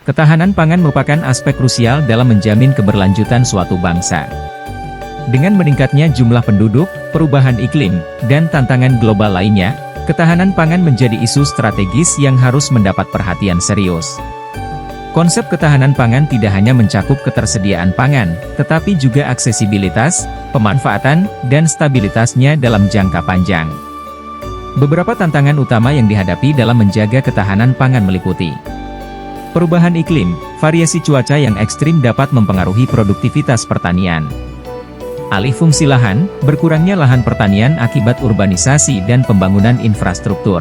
Ketahanan pangan merupakan aspek krusial dalam menjamin keberlanjutan suatu bangsa. Dengan meningkatnya jumlah penduduk, perubahan iklim, dan tantangan global lainnya, ketahanan pangan menjadi isu strategis yang harus mendapat perhatian serius. Konsep ketahanan pangan tidak hanya mencakup ketersediaan pangan, tetapi juga aksesibilitas, pemanfaatan, dan stabilitasnya dalam jangka panjang. Beberapa tantangan utama yang dihadapi dalam menjaga ketahanan pangan meliputi perubahan iklim, variasi cuaca yang ekstrim dapat mempengaruhi produktivitas pertanian. Alih fungsi lahan, berkurangnya lahan pertanian akibat urbanisasi dan pembangunan infrastruktur.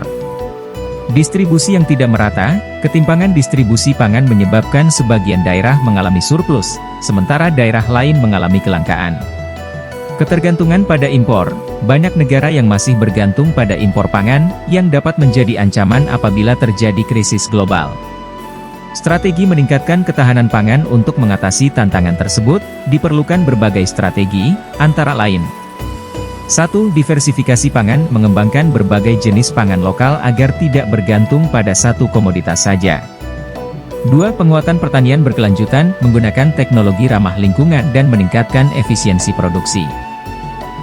Distribusi yang tidak merata, ketimpangan distribusi pangan menyebabkan sebagian daerah mengalami surplus, sementara daerah lain mengalami kelangkaan. Ketergantungan pada impor, banyak negara yang masih bergantung pada impor pangan, yang dapat menjadi ancaman apabila terjadi krisis global. Strategi meningkatkan ketahanan pangan untuk mengatasi tantangan tersebut, diperlukan berbagai strategi, antara lain. 1. Diversifikasi pangan, mengembangkan berbagai jenis pangan lokal agar tidak bergantung pada satu komoditas saja. 2. Penguatan pertanian berkelanjutan, menggunakan teknologi ramah lingkungan dan meningkatkan efisiensi produksi.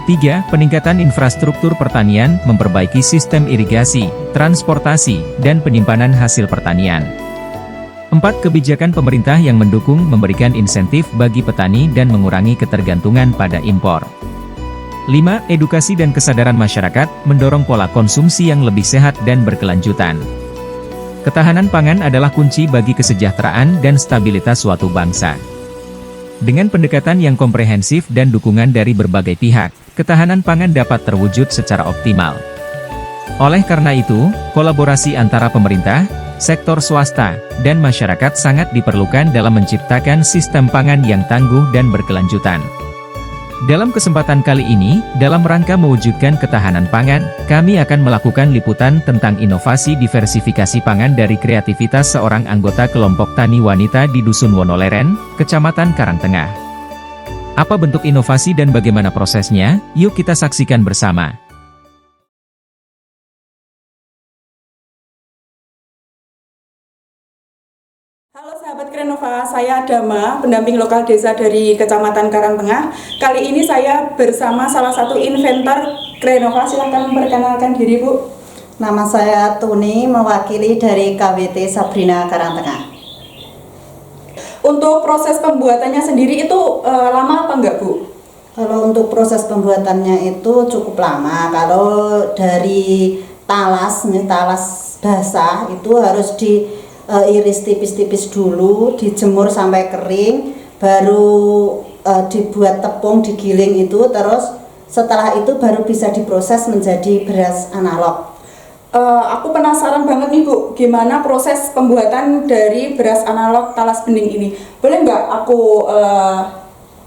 3. Peningkatan infrastruktur pertanian, memperbaiki sistem irigasi, transportasi, dan penyimpanan hasil pertanian. 4. Kebijakan pemerintah yang mendukung memberikan insentif bagi petani dan mengurangi ketergantungan pada impor. 5. Edukasi dan kesadaran masyarakat, mendorong pola konsumsi yang lebih sehat dan berkelanjutan. Ketahanan pangan adalah kunci bagi kesejahteraan dan stabilitas suatu bangsa. Dengan pendekatan yang komprehensif dan dukungan dari berbagai pihak, ketahanan pangan dapat terwujud secara optimal. Oleh karena itu, kolaborasi antara pemerintah, sektor swasta, dan masyarakat sangat diperlukan dalam menciptakan sistem pangan yang tangguh dan berkelanjutan. Dalam kesempatan kali ini, dalam rangka mewujudkan ketahanan pangan, kami akan melakukan liputan tentang inovasi diversifikasi pangan dari kreativitas seorang anggota kelompok tani wanita di Dusun Wonoleren, Kecamatan Karangtengah. Apa bentuk inovasi dan bagaimana prosesnya? Yuk kita saksikan bersama. Halo sahabat Krenova, saya Dama, pendamping lokal desa dari Kecamatan Karangtengah. Kali ini saya bersama salah satu inventor Krenova. Silahkan memperkenalkan diri, Bu. Nama saya Tuni, mewakili dari KWT Sabrina Karangtengah. Untuk proses pembuatannya sendiri itu lama apa enggak, Bu? Kalau untuk proses pembuatannya itu cukup lama. Kalau dari talas basah itu harus iris tipis-tipis dulu, dijemur sampai kering, baru dibuat tepung, digiling itu, terus setelah itu baru bisa diproses menjadi beras analog. Aku penasaran banget nih, Bu, gimana proses pembuatan dari beras analog talas bening ini? Boleh nggak aku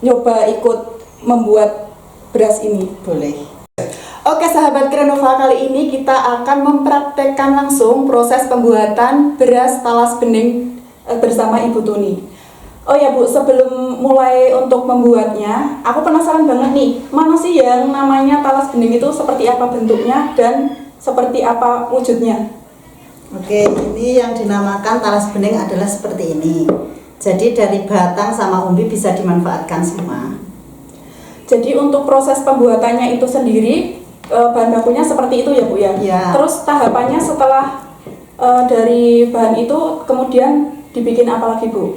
nyoba ikut membuat beras ini? Boleh. Oke sahabat Krenova, kali ini kita akan mempraktekkan langsung proses pembuatan beras talas bening bersama Ibu Tuni. Oh ya Bu, sebelum mulai untuk membuatnya, aku penasaran banget nih, mana sih yang namanya talas bening itu, seperti apa bentuknya dan seperti apa wujudnya? Oke, ini yang dinamakan talas bening adalah seperti ini. Jadi dari batang sama umbi bisa dimanfaatkan semua. Jadi untuk proses pembuatannya itu sendiri, bahan bakunya seperti itu ya Bu ya? Ya. Terus tahapannya setelah dari bahan itu kemudian dibikin apa lagi Bu?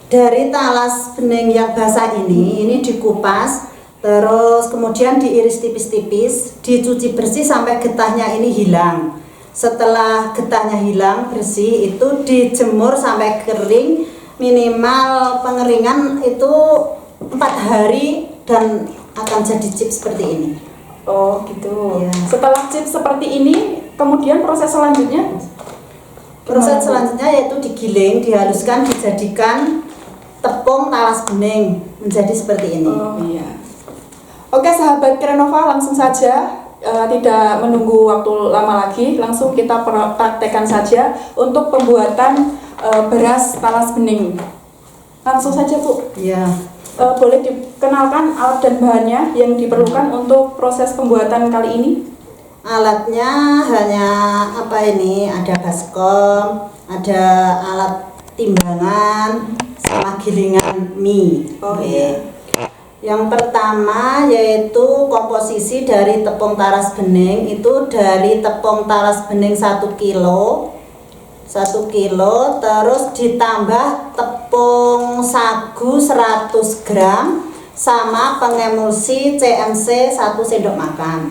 Dari talas bening yang basah ini dikupas, terus kemudian diiris tipis-tipis, dicuci bersih sampai getahnya ini hilang. Setelah getahnya hilang bersih itu dijemur sampai kering, minimal pengeringan itu 4 hari dan akan jadi chips seperti ini. Oh gitu. Ya. Setelah chips seperti ini, kemudian proses selanjutnya? Proses selanjutnya yaitu digiling, dihaluskan, dijadikan tepung talas bening menjadi seperti ini. Oh iya. Oke sahabat Krenova, langsung saja, tidak menunggu waktu lama lagi, langsung kita praktekkan saja untuk pembuatan beras talas bening. Langsung saja Bu. Ya. Boleh dikenalkan alat dan bahannya yang diperlukan untuk proses pembuatan kali ini? Alatnya hanya ada baskom, ada alat timbangan sama gilingan mie. Oh, Oke. iya. Yang pertama yaitu komposisi dari tepung taras bening, itu dari tepung taras bening 1 kilo, terus ditambah tepung sagu 100 gram sama pengemulsi CMC 1 sendok makan.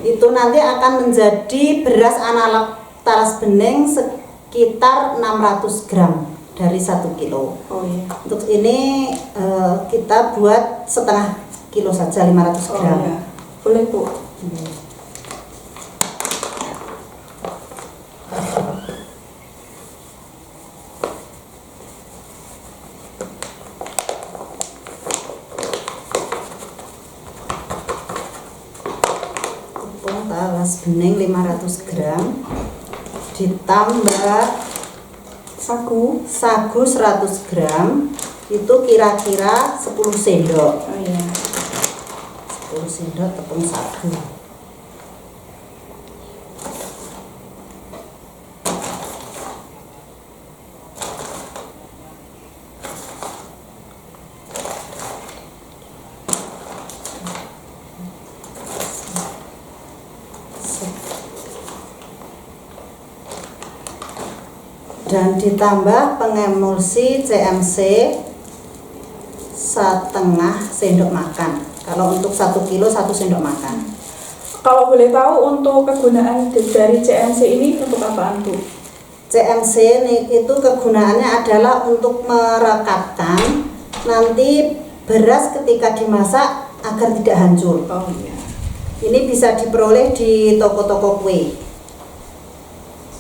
Itu nanti akan menjadi beras analog taras bening sekitar 600 gram dari 1 kilo. Oh iya. Untuk ini kita buat setengah kilo saja, 500 Oh gram. iya. Boleh Bu. Tepung talas bening 500 gram ditambah Sagu. sagu 100 gram, itu kira-kira 10 sendok. Oh iya. 10 sendok tepung sagu. Dan ditambah pengemulsi CMC setengah sendok makan. Kalau untuk 1 kilo 1 sendok makan. Kalau boleh tahu untuk kegunaan dari CMC ini untuk apaan Bu? CMC itu kegunaannya adalah untuk merekatkan nanti beras ketika dimasak agar tidak hancur. Oh iya. Ini bisa diperoleh di toko-toko kue.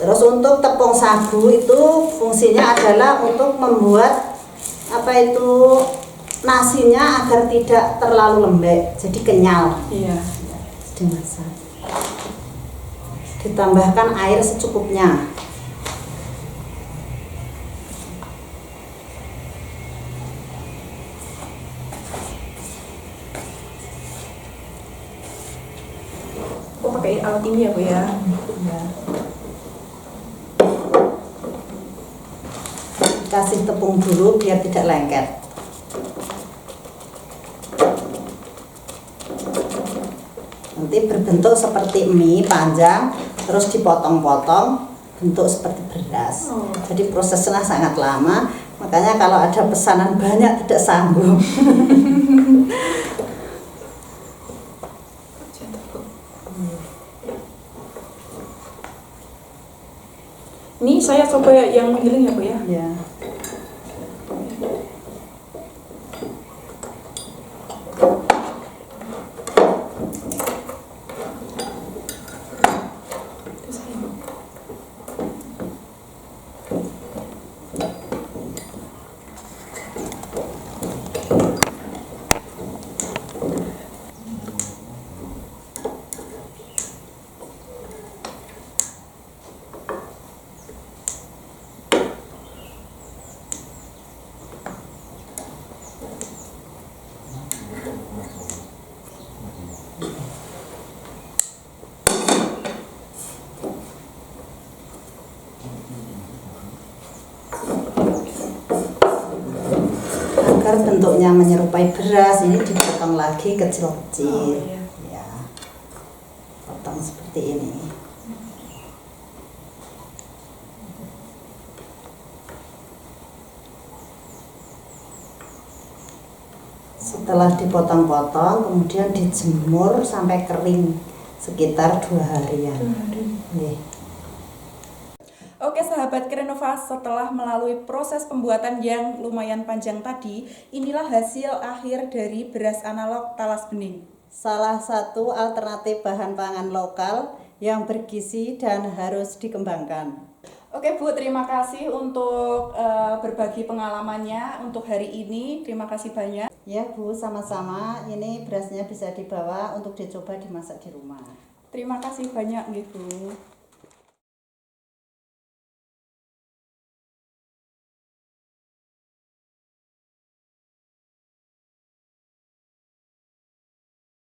Terus untuk tepung sagu itu fungsinya adalah untuk membuat nasinya agar tidak terlalu lembek, jadi kenyal. Iya. Dimasak. Ditambahkan air secukupnya. Oh pakai alat ini ya Bu ya? Ya. Kasih tepung dulu biar tidak lengket. Nanti berbentuk seperti mie panjang, terus dipotong-potong bentuk seperti beras. Oh. Jadi prosesnya sangat lama, makanya kalau ada pesanan banyak tidak sanggup. Ini saya coba yang menggiling ya Bu ya? Ya. Agar bentuknya menyerupai beras, ini dipotong lagi kecil-kecil. Oh, iya. Ya, potong seperti ini. Setelah dipotong-potong, kemudian dijemur sampai kering sekitar 2 harian. Nih. Oke sahabat Krenova, setelah melalui proses pembuatan yang lumayan panjang tadi, inilah hasil akhir dari beras analog talas bening. Salah satu alternatif bahan pangan lokal yang bergizi dan harus dikembangkan. Oke Bu, terima kasih untuk berbagi pengalamannya untuk hari ini. Terima kasih banyak. Ya Bu, sama-sama. Ini berasnya bisa dibawa untuk dicoba dimasak di rumah. Terima kasih banyak Bu.